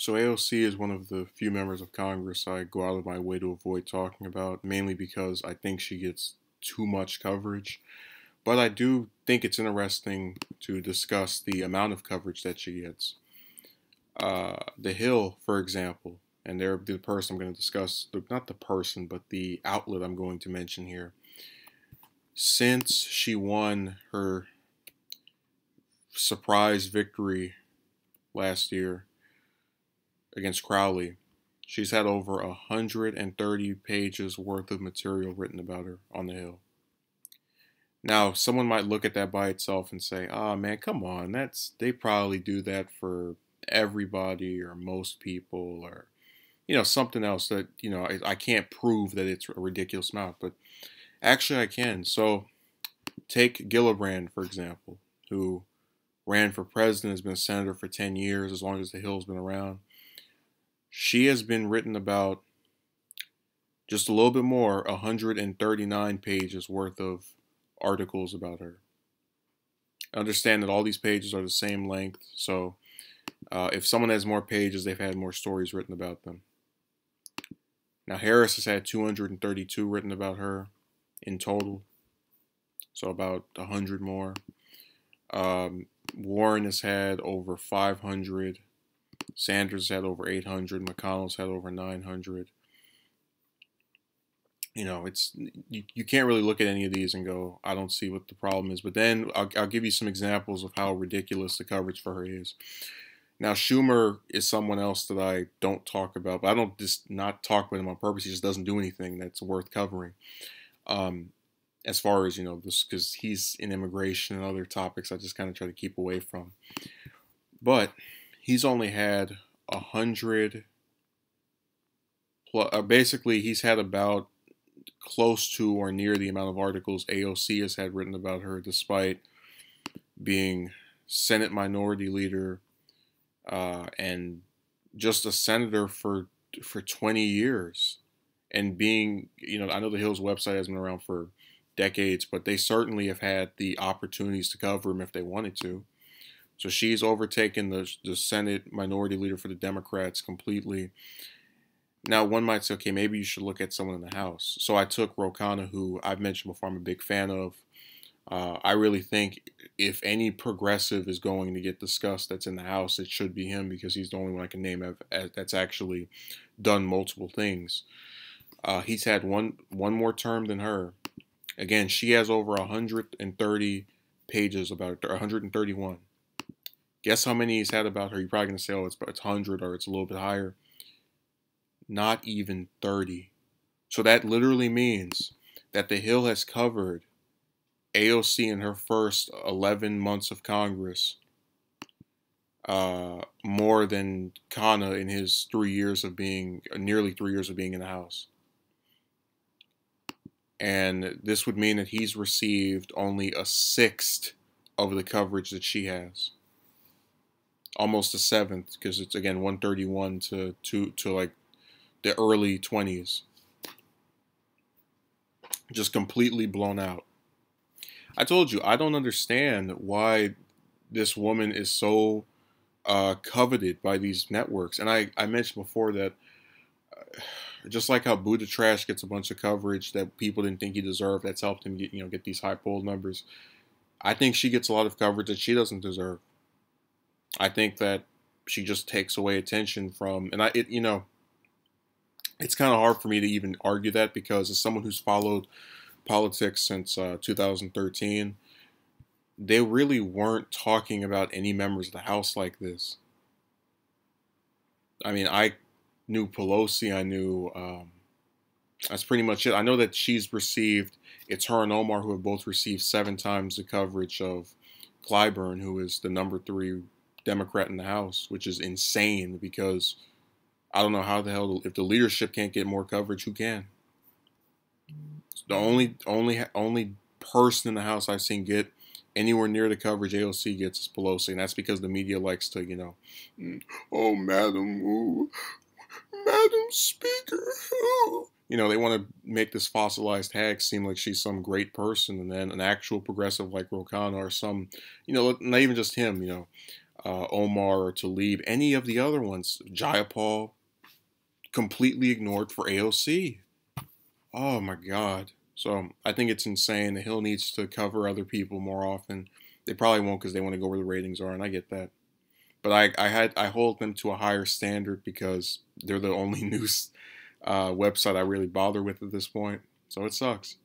So AOC is one of the few members of Congress I go out of my way to avoid talking about, mainly because I think she gets too much coverage. But I do think it's interesting to discuss the amount of coverage that she gets. The Hill, for example, and they're the person I'm going to discuss, not the person, but the outlet I'm going to mention here. Since she won her surprise victory last year against Crowley, she's had over 130 pages worth of material written about her on the Hill. Now, someone might look at that by itself and say, "Oh man, come on, they probably do that for everybody or most people or something else that I can't prove that it's a ridiculous amount, but actually I can." So take Gillibrand, for example, who ran for president, has been a senator for 10 years, as long as the Hill's been around. She has been written about just a little bit more, 139 pages worth of articles about her. Understand that all these pages are the same length, so if someone has more pages, they've had more stories written about them. Now, Harris has had 232 written about her in total, so about 100 more. Warren has had over 500. Sanders had over 800. McConnell's had over 900. You can't really look at any of these and go, I don't see what the problem is. But then I'll give you some examples of how ridiculous the coverage for her is. Now, Schumer is someone else that I don't talk about, but I don't just not talk about him on purpose. He just doesn't do anything that's worth covering. As far as, this, because he's in immigration and other topics I just kind of try to keep away from. But he's only had 100, basically he's had about close to or near the amount of articles AOC has had written about her, despite being Senate Minority Leader and just a senator for 20 years, and being, I know the Hill's website has been around for decades, but they certainly have had the opportunities to cover him if they wanted to. So she's overtaken the Senate Minority Leader for the Democrats completely. Now, one might say, okay, maybe you should look at someone in the House. So I took Ro Khanna, who I've mentioned before I'm a big fan of. I really think if any progressive is going to get discussed that's in the House, it should be him, because he's the only one I can name that's actually done multiple things. He's had one more term than her. Again, she has over 130 pages about her, 131. Guess how many he's had about her? You're probably going to say, oh, it's 100 or it's a little bit higher. Not even 30. So that literally means that the Hill has covered AOC in her first 11 months of Congress more than Khanna in his nearly 3 years of being in the House. And this would mean that he's received only a sixth of the coverage that she has. Almost a seventh, because it's, again, 131 to like the early 20s. Just completely blown out. I told you, I don't understand why this woman is so coveted by these networks. And I mentioned before that just like how Buddha Trash gets a bunch of coverage that people didn't think he deserved, that's helped him get these high poll numbers. I think she gets a lot of coverage that she doesn't deserve. I think that she just takes away attention from, and it's kind of hard for me to even argue that, because as someone who's followed politics since 2013, they really weren't talking about any members of the House like this. I mean, I knew Pelosi, I knew, that's pretty much it. I know that it's her and Omar who have both received 7 times the coverage of Clyburn, who is the number 3 Democrat in the House, which is insane, because I don't know how the hell, if the leadership can't get more coverage, who can? The only person in the House I've seen get anywhere near the coverage AOC gets is Pelosi, and that's because the media likes to, oh, Madam Speaker, they want to make this fossilized hag seem like she's some great person, and then an actual progressive like Ro Khanna or some, not even just him, Omar or Talib, any of the other ones. Jayapal, completely ignored for AOC. Oh my God. So I think it's insane. The Hill needs to cover other people more often. They probably won't because they want to go where the ratings are, and I get that. But I hold them to a higher standard because they're the only news website I really bother with at this point. So it sucks.